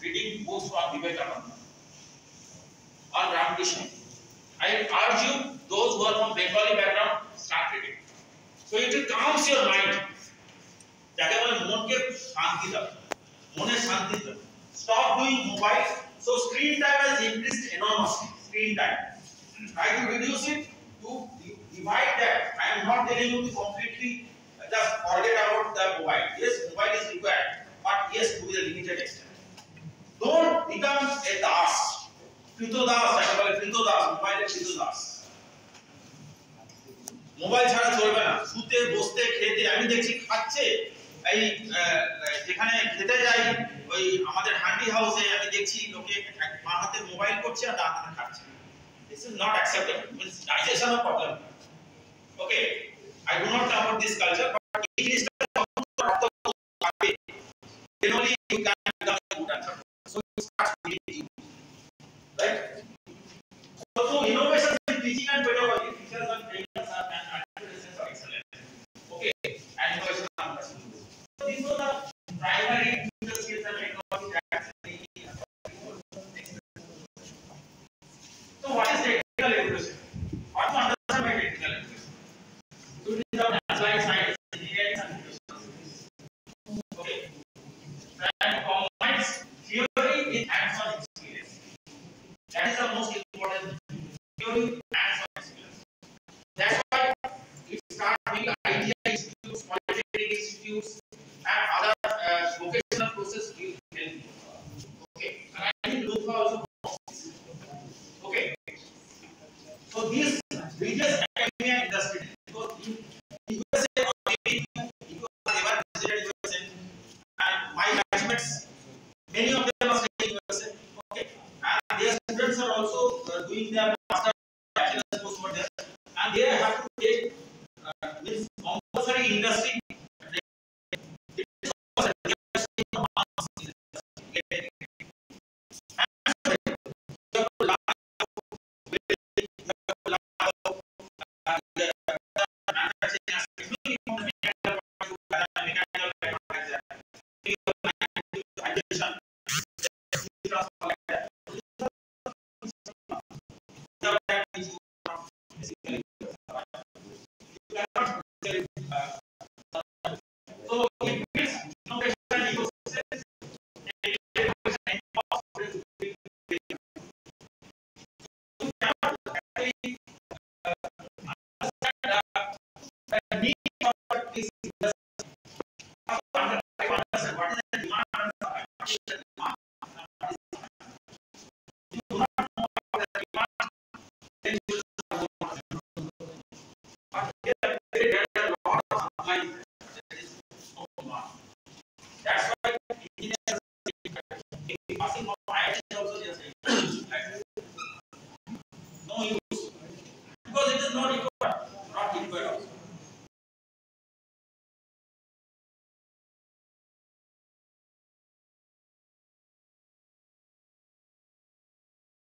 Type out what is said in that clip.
reading books from Vivekananda or Ramakrishna. I urge you, those who are from Bengali background, start reading. So it calms your mind. যাকে বলে মনকে শান্তি দেয়, মনে শান্তি দেয়. Stop doing mobile. So screen time has increased enormously. Screen time. Try to reduce it to divide that. I am not telling you to completely just forget about the mobile. Yes, mobile is required, but yes, to a limited extent. Don't become a das. Kritodas, যাকে বলে kritodas, মোবাইলের kritodas. Mobile ছাড়া চলবে না, শুতে বসতে খেতে আমি দেখছি খাচ্ছে এই যেখানে খেতে যাই ওই আমাদের হান্ডি হাউসে আমি দেখছি লোকে বাঁ হাতে মোবাইল করছে আর ডান হাতে খাচ্ছে. This is not acceptable. Means digestion of problem. Okay, I do not support this culture, but it is then only you can become a good answer. So you start reading, right? So innovation in teaching and pedagogy, teachers and trainers are and advertisements are excellent. Okay, and innovation are possible. So these are the primary teacher skills and technology that so what is technical education? What to understand by technical education? Students of applied science, engineering and education. Okay, and combines theory with hands-on experience. That is the most important. Theory hands-on experience. That's why it starts with idea institutes, polytechnic institutes, and other vocational courses will help you. Okay, and I think look also. Okay, so these religious academia industry, because in USA or maybe you are ever visited USA, and my batchmates, many of them are studying USA. Okay, and their students are also doing their master bachelor's course over there, and they have to take means compulsory industry. That's why engineers passing of IIT also just no use because it is not